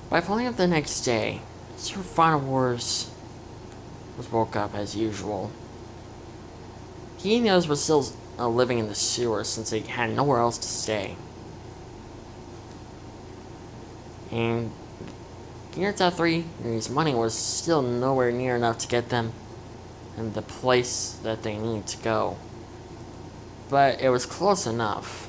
By morning of the next day, Sir Final Wars was woke up as usual. He and the others were still living in the sewers since they had nowhere else to stay. And Gear Top 3's money was still nowhere near enough to get them in the place that they needed to go. But it was close enough.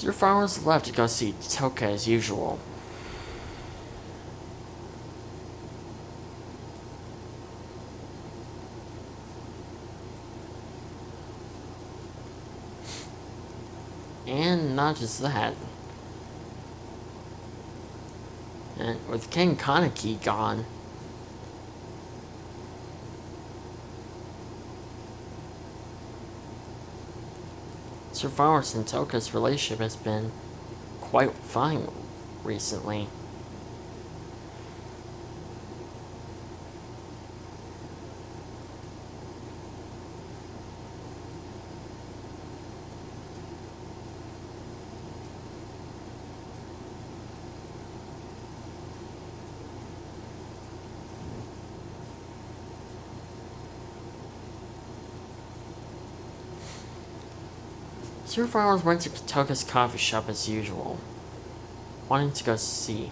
Your farmers left to go see Touka as usual. And not just that. And with King Kaneki gone, Sir Farmers and Touka's relationship has been quite fine recently. Sir Farmers went to Touka's coffee shop as usual, wanting to go see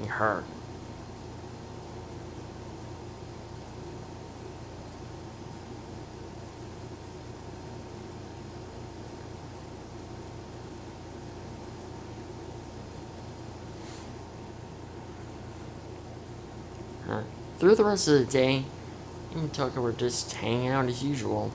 her. Through the rest of the day, me and Touka were just hanging out as usual.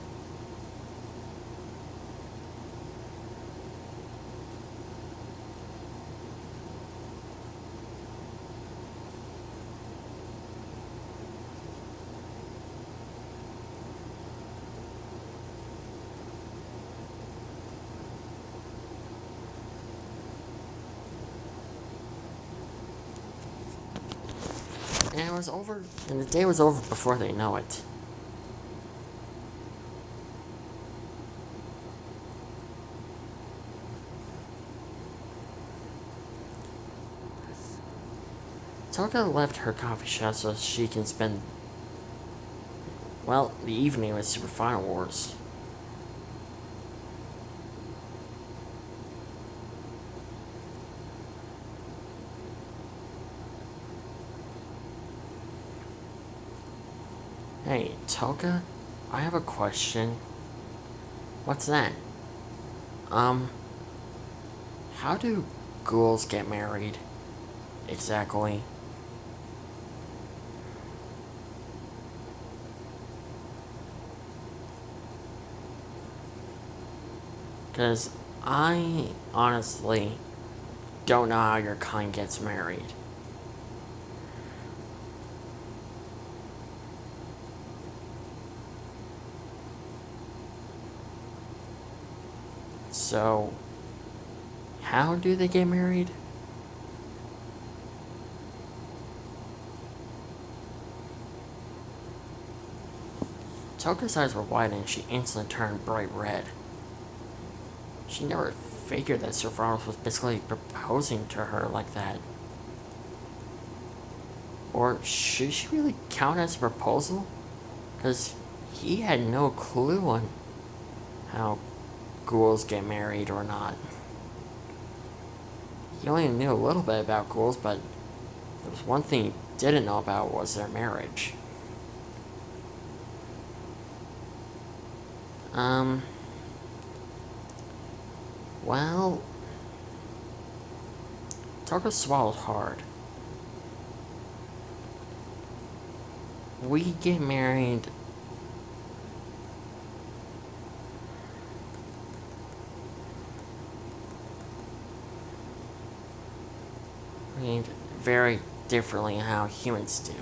And it was over, and the day was over before they know it. Touka left her coffee shop so she can spend, well, the evening with Super Final Wars. Hey, Touka, I have a question. What's that? How do ghouls get married? Exactly. Because I honestly don't know how your kind gets married. So, how do they get married? Toka's eyes were wide and she instantly turned bright red. She never figured that Sir Ronald was basically proposing to her like that. Or should she really count as a proposal? Because he had no clue on how ghouls get married or not. He only knew a little bit about ghouls, but there was one thing he didn't know about was their marriage. Well, Tucker swallowed hard. We get married very differently how humans do.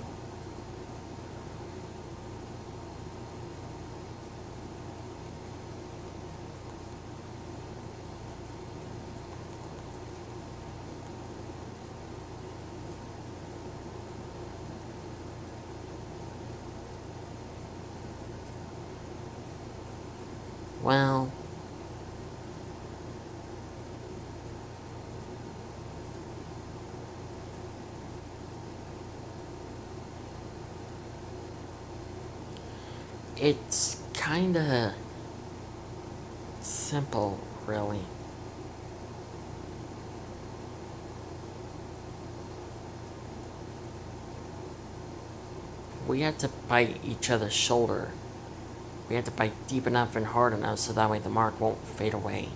Well, it's kinda simple, really. We had to bite each other's shoulder. We had to bite deep enough and hard enough so that way the mark won't fade away,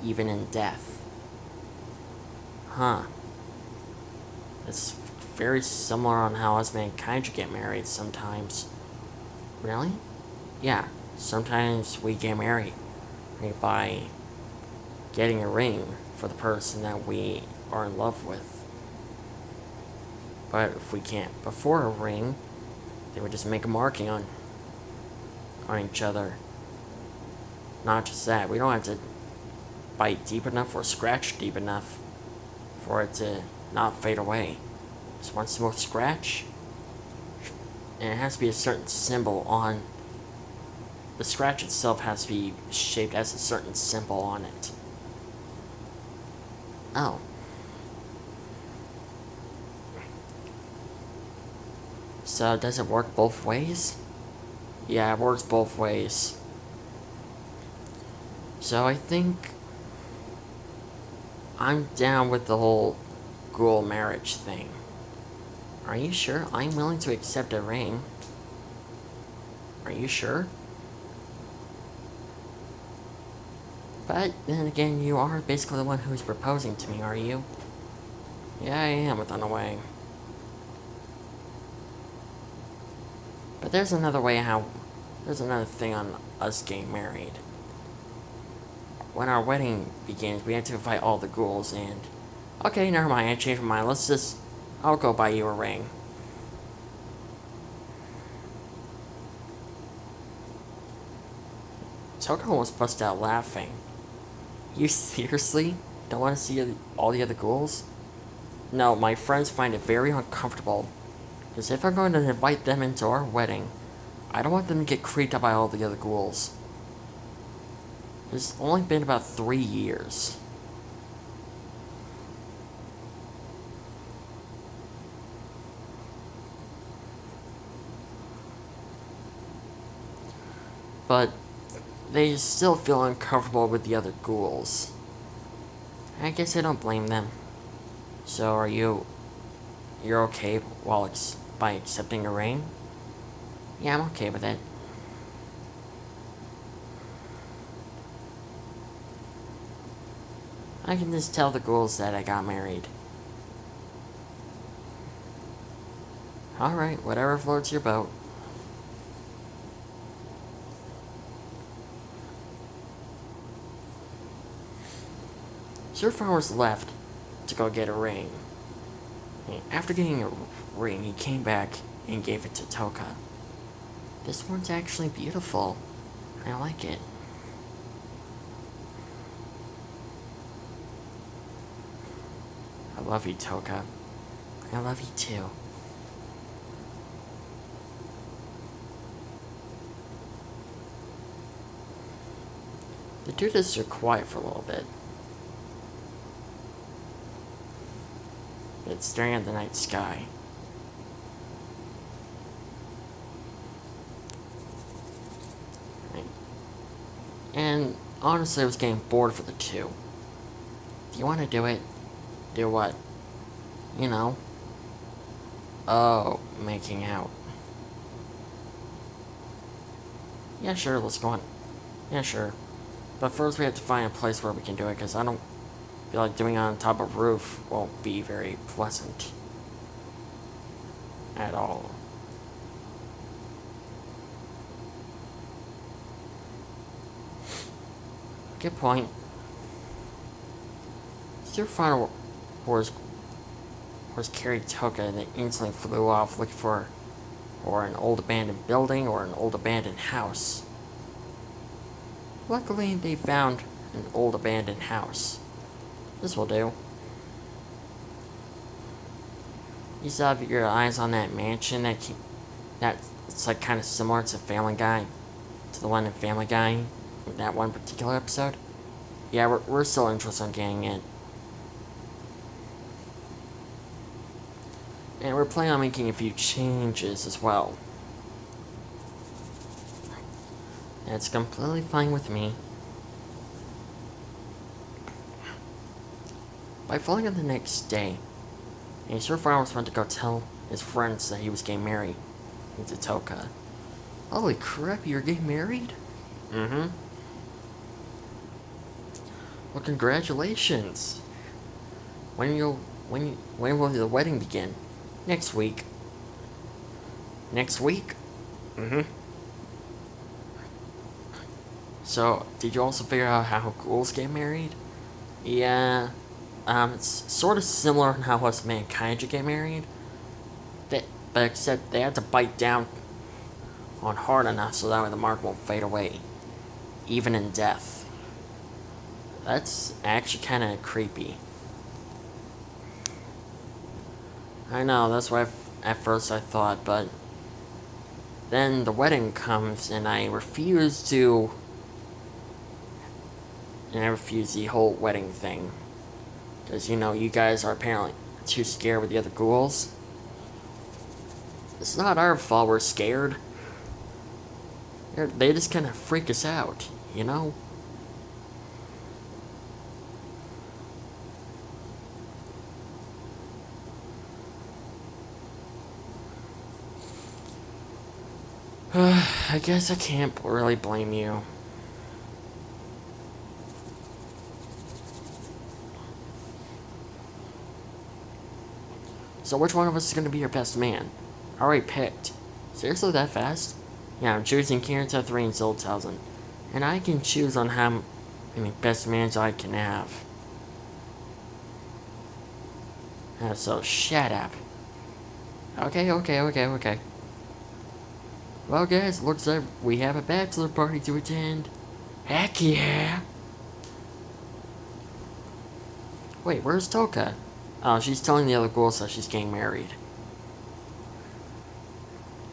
even in death. Huh. It's very similar on how us mankind get married sometimes. Really? Yeah, sometimes we get married by getting a ring for the person that we are in love with. But if we can't afford a ring, they would just make a marking on each other. Not just that, we don't have to bite deep enough or scratch deep enough for it to not fade away. Just one small scratch, and it has to be a certain symbol on. The scratch itself has to be shaped as a certain symbol on it. Oh. So does it work both ways? Yeah, it works both ways. So I think I'm down with the whole ghoul marriage thing. Are you sure? I'm willing to accept a ring. Are you sure? But then again, you are basically the one who's proposing to me, are you? Yeah, I am within a way. But there's another thing on us getting married. When our wedding begins, we have to invite all the ghouls and... Okay, never mind, I changed my mind. I'll go buy you a ring. Touka almost busted out laughing. You seriously don't want to see all the other ghouls? No, my friends find it very uncomfortable. Because if I'm going to invite them into our wedding, I don't want them to get creeped out by all the other ghouls. It's only been about 3 years. But they still feel uncomfortable with the other ghouls. I guess I don't blame them. So you're okay by accepting a ring? Yeah, I'm okay with it. I can just tell the ghouls that I got married. Alright, whatever floats your boat. Sir Farmer's left to go get a ring. After getting a ring, he came back and gave it to Touka. This one's actually beautiful. I like it. I love you, Touka. I love you too. The two just are quiet for a little bit. It's staring at the night sky. And honestly, I was getting bored for the two. Do you want to do it? Do what? You know. Oh, making out. Yeah, sure, let's go on. Yeah, sure. But first we have to find a place where we can do it, because I don't feel like doing it on top of a roof won't be very pleasant. At all. Good point. Your final horse carried Touka and they instantly flew off looking for an old abandoned building or an old abandoned house. Luckily, they found an old abandoned house. This will do. You still have your eyes on that mansion that's like kind of similar to Family Guy, to the one in Family Guy. that one particular episode. Yeah, we're still interested in getting it. And we're planning on making a few changes as well. That's completely fine with me. By falling on the next day, a surfer was went to go tell his friends that he was getting married into touka. Holy crap, you're getting married? Mm-hmm. Well, congratulations. When will the wedding begin? Next week. Next week? Mm-hmm. So, did you also figure out how ghouls get married? Yeah. It's sort of similar to how us mankind get married. But except they have to bite down on hard enough so that way the mark won't fade away, even in death. That's actually kind of creepy. I know, that's what at first I thought, but then the wedding comes and I refuse the whole wedding thing. Because, you guys are apparently too scared with the other ghouls. It's not our fault we're scared. They just kind of freak us out, I guess I can't really blame you. So which one of us is going to be your best man? I already picked. Seriously, that fast? Yeah, I'm choosing Kirita 3 and Zoltausen. And I can choose on how many best mans I can have. So shut up. Okay. Well guys, looks like we have a bachelor party to attend. Heck yeah! Wait, where's Touka? Oh, she's telling the other ghouls that she's getting married.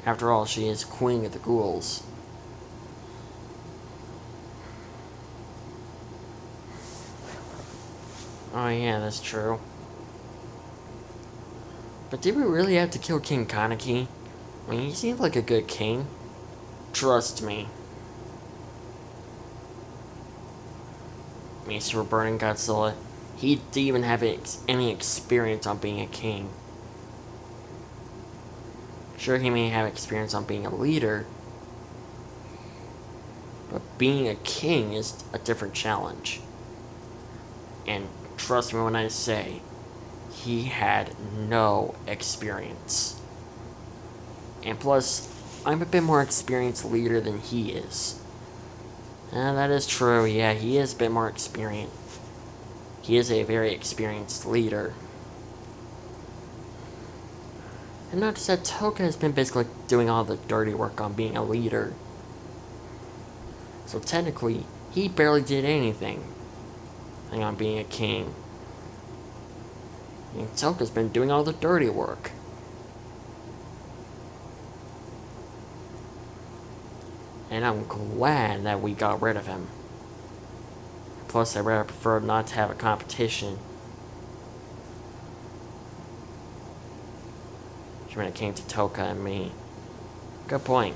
After all, she is queen of the ghouls. Oh yeah, that's true. But did we really have to kill King Kaneki? I mean, he seemed like a good king. Trust me. Mr. Burning Godzilla, he didn't even have any experience on being a king. Sure, he may have experience on being a leader, but being a king is a different challenge. And trust me when I say, he had no experience. And plus, I'm a bit more experienced leader than he is. And that is true, yeah, he is a bit more experienced. He is a very experienced leader. And notice that Touka has been basically doing all the dirty work on being a leader. So technically, he barely did anything on being a king. And Touka's been doing all the dirty work. And I'm glad that we got rid of him. Plus, I would prefer not to have a competition when it came to Touka and me. Good point.